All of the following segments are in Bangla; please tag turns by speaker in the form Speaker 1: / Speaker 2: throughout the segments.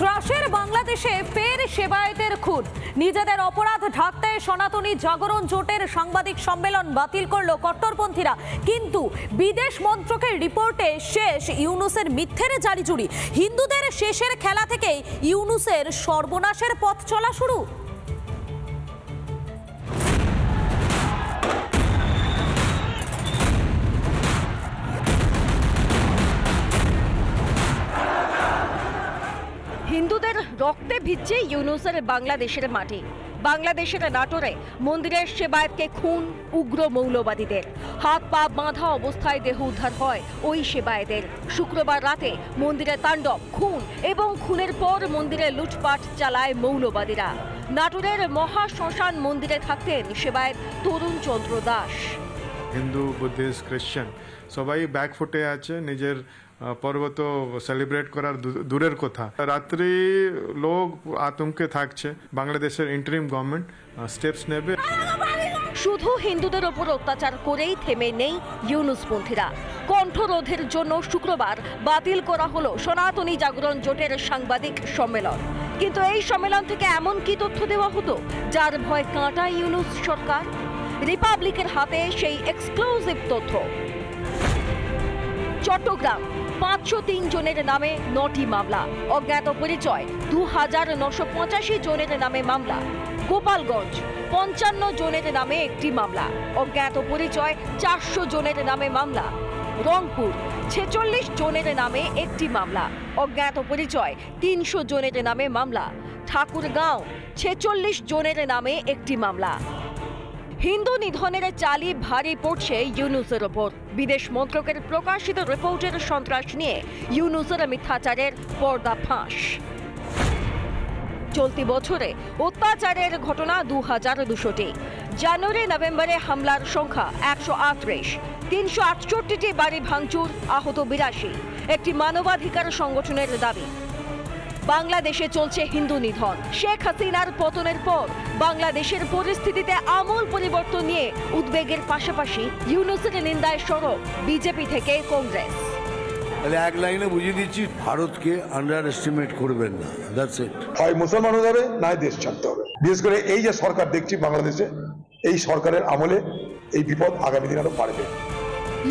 Speaker 1: ত্রাসের বাংলাদেশে ফের সেবায়েতের খুন। নিজেদের অপরাধ ঢাকতে সনাতনী জাগরণ জোটের সাংবাদিক সম্মেলন বাতিল করল কট্টরপন্থীরা, কিন্তু বিদেশ মন্ত্রকের রিপোর্টে শেষ ইউনূসের মিথ্যের জারিজুরি। হিন্দুদের শেষের খেলা থেকেই ইউনূসের সর্বনাশের পথ চলা শুরু।
Speaker 2: হিন্দুদের রক্তে ভিজছে ইউনূসের বাংলাদেশের মাটি। বাংলাদেশের নাটোরে মন্দিরের সেবায়েতকে খুন উগ্র মৌলবাদীদের। হাত পা বাঁধা অবস্থায় দেহ উদ্ধার হয় ওই সেবায়েতের। শুক্রবার রাতে মন্দিরে তাণ্ডব, খুন এবং খুনের পর মন্দিরে লুটপাট চালায় মৌলবাদীরা। নাটোরের মহা শ্মশান মন্দিরে থাকতেন সেবায়েত তরুণ চন্দ্র দাস।
Speaker 3: হিন্দু, বুদ্ধিস্ট, খ্রিস্টান সবাই ব্যাকফুটে আছে। নিজের পর্ব তো সেলিব্রেট করার দূরের কথা, রাত্রি লোক আতঙ্কে থাকছে। বাংলাদেশের ইন্টারিম গভর্নমেন্ট স্টেপস নেবে।
Speaker 2: শুধু হিন্দুদের ওপর অত্যাচার করেই থেমে নেই ইউনূসপন্থীরা। কণ্ঠরোধের জন্য শুক্রবার বাতিল করা হলো সনাতনী জাগরণ জোটের সাংবাদিক সম্মেলন। কিন্তু এই সম্মেলন থেকে এমন কি তথ্য দেওয়া হতো যার ভয় কাঁটায় ইউনূস সরকার? রিপাবলিকের হাতে সেই এক্সক্লুসিভ তথ্য। চট্টগ্রাম 503 জনের নামে 9টি মামলা, অজ্ঞাত পরিচয় 2985 জনের নামে মামলা। গোপালগঞ্জ 55 জনের নামে একটি মামলা, অজ্ঞাত পরিচয় 400 জনের নামে মামলা। রংপুর 46 জনের নামে একটি মামলা, অজ্ঞাত পরিচয় 300 জনের নামে মামলা। ঠাকুরগাঁও 46 জনের নামে একটি মামলা। হিন্দু নিধনের চালি ভারী পড়ছে ইউনূসের ওপর। বিদেশ মন্ত্রকের প্রকাশিত রিপোর্টের সন্ত্রাস নিয়ে ইউনূসের মিথ্যাচারের পর্দাফাঁস। চলতি বছরে অত্যাচারের ঘটনা 2200টি। জানুয়ারি নভেম্বরে হামলার সংখ্যা 138, 368টি বাড়ি ভাঙচুর, আহত 82। একটি মানবাধিকার সংগঠনের দাবি, বাংলাদেশে চলছে হিন্দু নিধন। শেখ হাসিনার পতনের পর বাংলাদেশের পরিস্থিতিতে আমূল পরিবর্তন নিয়ে উদ্বেগের পাশাপাশি ইউনূসের নিন্দায় সরব বিজেপি থেকে কংগ্রেস।
Speaker 4: তাহলে এক লাইনে বুঝিয়ে দিচ্ছি, ভারতকে আন্ডার এস্টিমেট করবেন না। That's it.
Speaker 5: হয় মুসলমান হতে হবে, নয় দেশ ছাড়তে হবে। বিশেষ করে এই যে সরকার দেখছি বাংলাদেশে, এই সরকারের আমলে এই বিপদ আগামী দিন আরো বাড়বে।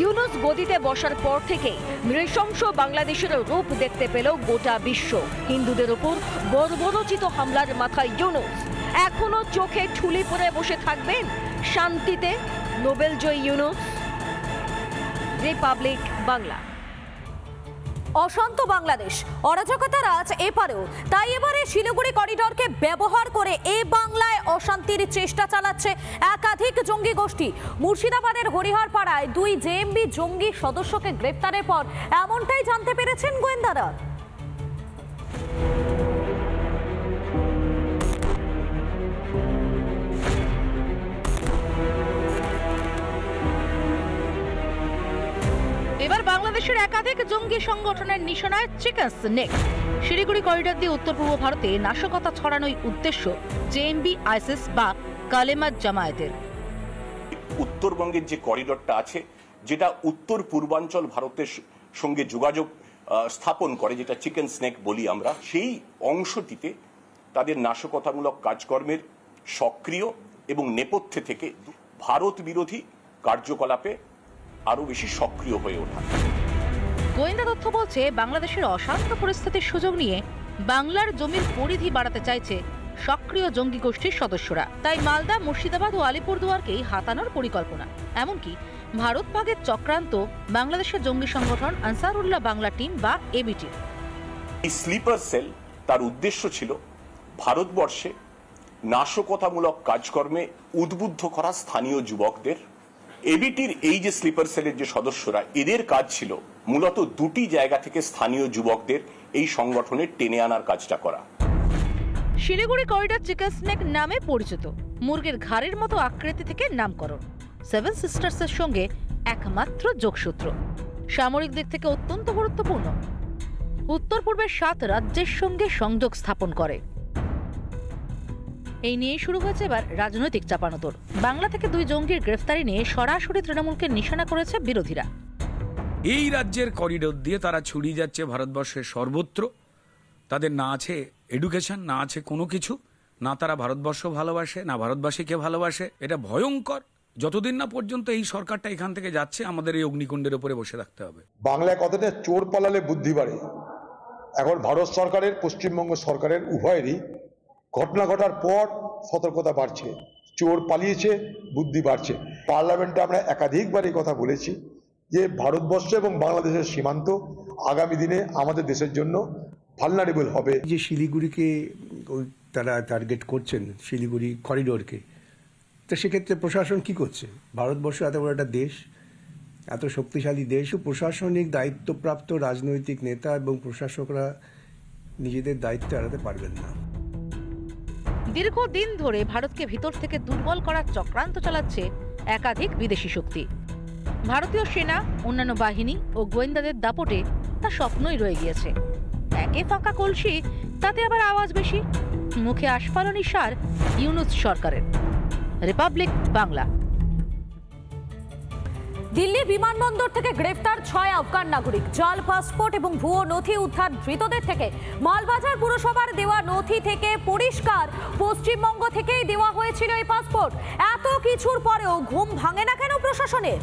Speaker 2: ইউনূস গদিতে বসার পর থেকে নৃশংস বাংলাদেশের রূপ দেখতে পেল গোটা বিশ্ব। হিন্দুদের উপর বর্বরোচিত হামলার মাথায় ইউনূস এখনো চোখে ঠুলি পরে বসে থাকবেন শান্তিতে? নোবেলজয়ী ইউনূস। রিপাবলিক বাংলা।
Speaker 1: অশান্ত বাংলাদেশ, অরাজকতার আজ এপারেও। তাই এবারে শিলিগুড়ি করিডরকে ব্যবহার করে এ বাংলায় অশান্তির চেষ্টা চালাচ্ছে একাধিক জঙ্গি গোষ্ঠী। মুর্শিদাবাদের হরিহরপাড়ায় 2 জেএমবি জঙ্গি সদস্যকে গ্রেফতারের পর এমনটাই জানতে পেরেছেন গোয়েন্দারা।
Speaker 6: এবার বাংলাদেশের একাধিক জঙ্গি সংগঠনের নিশানায় চিকেন স্নেক। শিলিগুড়ি করিডর দিয়ে উত্তর পূর্ব ভারতে নাশকতা ছড়ানোই উদ্দেশ্য জেএমবি, আইসিস বা কালেমাত জামায়াতের।
Speaker 7: উত্তরবঙ্গের যে করিডরটা আছে, যেটা উত্তর পূর্বাঞ্চল ভারতের সঙ্গে যোগাযোগ স্থাপন করে, যেটা চিকেন স্নেক বলি আমরা, সেই অংশটিতে তাদের নাশকতামূলক কাজকর্মের সক্রিয় এবং নেপথ্যে থেকে ভারত বিরোধী কার্যকলাপে আরো বেশি সক্রিয় হয়ে ওঠা।
Speaker 6: গোয়েন্দা তথ্য বলছে, বাংলাদেশের অশান্ত পরিস্থিতির সুযোগ নিয়ে বাংলার জমির পরিধি বাড়াতে চাইছে সক্রিয় জঙ্গি গোষ্ঠীর সদস্যরা। তাই মালদা, মুর্শিদাবাদ ও আলিপুরদুয়ারকেই হাতানোর পরিকল্পনা। এমনকি ভারত ভাগের চক্রান্ত বাংলাদেশের জঙ্গি সংগঠন আনসারুল্লাহ বাংলা টিম বা এবিটি।
Speaker 7: এই স্লিপার সেল তার উদ্দেশ্য ছিল ভারতবর্ষে নাশকতামূলক কাজকর্মে উদ্বুদ্ধ করা স্থানীয় যুবকদের। এবিটির এই যে স্লিপার সেলের যে সদস্যরা, এদের কাজ ছিল মূলত 2টি জায়গা থেকে স্থানীয় যুবকদের এই সংগঠনে টেনে আনার কাজটা করা।
Speaker 6: শিলিগুড়ি করিডর চিকেন স্নেক নামে পরিচিত, মুরগির ঘাড়ের মতো আকৃতি থেকে নামকরণ। 7 সিস্টার্সের সঙ্গে একমাত্র যোগসূত্র। সামরিক দিক থেকে অত্যন্ত গুরুত্বপূর্ণ। উত্তর পূর্বের 7 রাজ্যের সঙ্গে সংযোগ স্থাপন করে। এই নিয়ে শুরু হয়েছে এবার রাজনৈতিক চাপানোতর। বাংলা থেকে 2 জঙ্গির গ্রেফতারি নিয়ে সরাসরি তৃণমূলকে নিশানা করেছে বিরোধীরা।
Speaker 8: এই রাজ্যের করিডোর দিয়ে তারা ছড়িয়ে যাচ্ছে ভারতবর্ষের সর্বত্র। তাদের না আছে এডুকেশন, না আছে কোনো কিছু, না তারা ভারতবর্ষ ভালোবাসে, না ভারতবাসীকে ভালোবাসে। এটা ভয়ঙ্কর। যতদিন না পর্যন্ত এই সরকারটা এখান থেকে যাচ্ছে, আমাদের এই অগ্নিকুণ্ডের উপরে বসে থাকতে হবে।
Speaker 5: বাংলায় কথাটা চোর পালালে বুদ্ধি বাড়ে। এখন ভারত সরকারের, পশ্চিমবঙ্গ সরকারের উভয়েরই ঘটনা ঘটার পর সতর্কতা বাড়ছে। চোর পালিয়েছে, বুদ্ধি বাড়ছে। পার্লামেন্টে আমরা একাধিকবার এই কথা বলেছি যে ভারতবর্ষ এবং বাংলাদেশের সীমান্ত আগামী দিনে আমাদের দেশের জন্য ভালনারেবল হবে।
Speaker 9: যে শিলিগুড়িকে তারা টার্গেট করছেন, শিলিগুড়ি করিডোরকে, তো সেক্ষেত্রে প্রশাসন কি করছে? ভারতবর্ষ এত বড় একটা দেশ, এত শক্তিশালী দেশ, প্রশাসনিক দায়িত্বপ্রাপ্ত রাজনৈতিক নেতা এবং প্রশাসকরা নিজেদের দায়িত্ব এড়াতে পারবেন না।
Speaker 6: দীর্ঘদিন ধরে ভারতকে ভিতর থেকে দুর্বল করার চক্রান্ত চালাচ্ছে একাধিক বিদেশি শক্তি। ভারতীয় সেনা, অন্যান্য বাহিনী ও গোয়েন্দাদের দাপটে তা স্বপ্নই রয়ে গিয়েছে। একে ফাঁকা কলসি, তাতে আবার আওয়াজ বেশি। মুখে আস্ফালনী সার ইউনূস সরকারের। রিপাবলিক বাংলা।
Speaker 1: দিল্লি বিমানবন্দর থেকে গ্রেফতার 6 আফগান নাগরিক। জাল পাসপোর্ট এবং ভুয়ো নথি উদ্ধার ধৃতদের থেকে। মালবাজার পুরসভার দেওয়া নথি থেকে পরিষ্কার পশ্চিমবঙ্গ থেকেই দেওয়া হয়েছিল এই পাসপোর্ট। এত কিছুর পরেও ঘুম ভাঙে না কেন প্রশাসনের?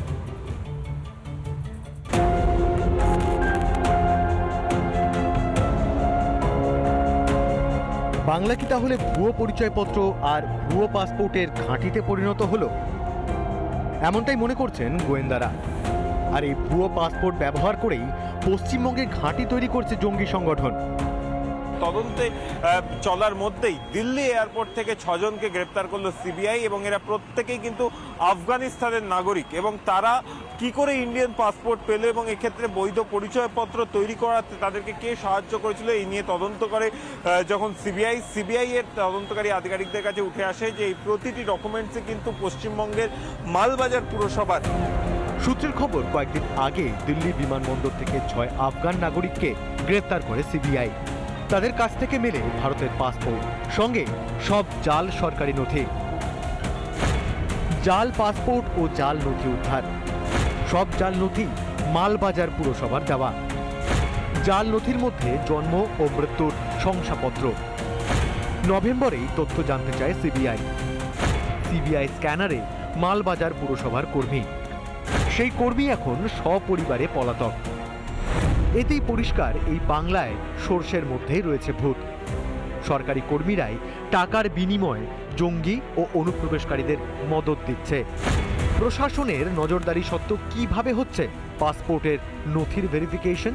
Speaker 10: বাংলা কি তাহলে ভুয়ো পরিচয়পত্র আর ভুয়ো পাসপোর্টের ঘাঁটিতে পরিণত হলো? এমনটাই মনে করছেন গোয়েন্দারা। আর এই ভুয়ো পাসপোর্ট ব্যবহার করেই পশ্চিমবঙ্গের ঘাঁটি তৈরি করছে জঙ্গি সংগঠন।
Speaker 11: তদন্তে চলার মধ্যেই দিল্লি এয়ারপোর্ট থেকে 6 জনকে গ্রেপ্তার করলো সিবিআই এবং এরা প্রত্যেকেই কিন্তু আফগানিস্তানের নাগরিক এবং তারা কি করে ইন্ডিয়ান পাসপোর্ট পেল এবং এক্ষেত্রে বৈধ পরিচয়পত্র তৈরি করাতে তাদেরকে কে সাহায্য করেছিল এই নিয়ে তদন্ত করে যখন সিবিআই এর তদন্তকারী আধিকারিকদের কাছে উঠে আসে যে এই প্রতিটি ডকুমেন্টসে কিন্তু পশ্চিমবঙ্গের মালবাজার পুরসভার।
Speaker 10: সূত্রের খবর, কয়েকদিন আগে দিল্লি বিমানবন্দর থেকে 6 আফগান নাগরিককে গ্রেপ্তার করে সিবিআই। তাদের কাছ থেকে মেলে ভারতের পাসপোর্ট, সঙ্গে সব জাল সরকারি নথি। জাল পাসপোর্ট ও জাল নথি উদ্ধার। সব জাল নথি মালবাজার পুরসভার দেওয়া। জাল নথির মধ্যে জন্ম ও মৃত্যুর শংসাপত্র। নভেম্বরেই তথ্য জানতে চায় সিবিআই স্ক্যানারে মালবাজার পুরসভার কর্মী। সেই কর্মী এখন সপরিবারে পলাতক। এতেই পরিষ্কার এই বাংলায় সর্ষের মধ্যেই রয়েছে ভূত। সরকারি কর্মীরাই টাকার বিনিময়ে জঙ্গি ও অনুপ্রবেশকারীদের মদত দিচ্ছে। প্রশাসনের নজরদারি সত্ত্বেও কিভাবে হচ্ছে পাসপোর্টের নথির ভেরিফিকেশন?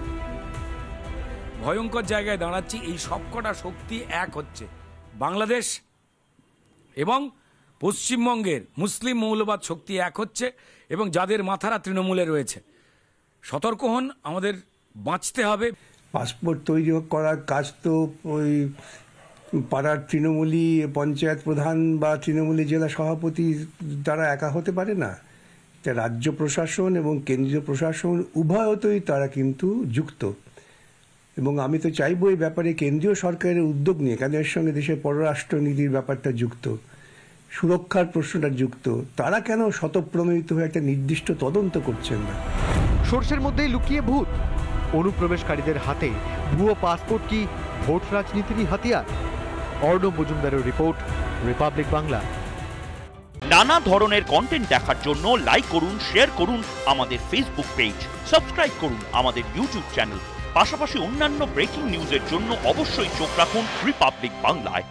Speaker 8: ভয়ঙ্কর জায়গায় দাঁড়াচ্ছি। এই সবকটা শক্তি এক হচ্ছে বাংলাদেশ এবং পশ্চিমবঙ্গের মুসলিম মৌলবাদ শক্তি এক হচ্ছে এবং যাদের মাথারা তৃণমূলে রয়েছে। সতর্ক হন, আমাদের বাঁচতে হবে।
Speaker 9: পাসপোর্ট তৈরি করার কাজ তো ওই পাড়ার তৃণমূলী পঞ্চায়েত প্রধান বা তৃণমূলী জেলা সভাপতি তারা একা হতে পারে না। রাজ্য প্রশাসন এবং কেন্দ্রীয় প্রশাসন উভয়তই তারা কিন্তু যুক্ত। এবং আমি তো চাইবো এই ব্যাপারে কেন্দ্রীয় সরকারের উদ্যোগ নিয়ে, কেন এর সঙ্গে দেশের পররাষ্ট্রনীতির ব্যাপারটা যুক্ত, সুরক্ষার প্রশ্নটা যুক্ত। তারা কেন স্বতঃপ্রণোদিত হয়ে একটা নির্দিষ্ট তদন্ত করছেন না?
Speaker 10: সর্ষের মধ্যেই লুকিয়ে ভূত। অনুপ্রবেশকারীদের হাতে ভুয়ো পাসপোর্ট কি ভোট রাজনীতিরই হাতিয়ার? অর্ণব মজুমদারের রিপোর্ট, রিপাবলিক বাংলা।
Speaker 12: নানা ধরনের কন্টেন্ট দেখার জন্য লাইক করুন, শেয়ার করুন আমাদের ফেসবুক পেজ, সাবস্ক্রাইব করুন আমাদের ইউটিউব চ্যানেল। পাশাপাশি অন্যান্য ব্রেকিং নিউজের জন্য অবশ্যই চোখ রাখুন রিপাবলিক বাংলায়।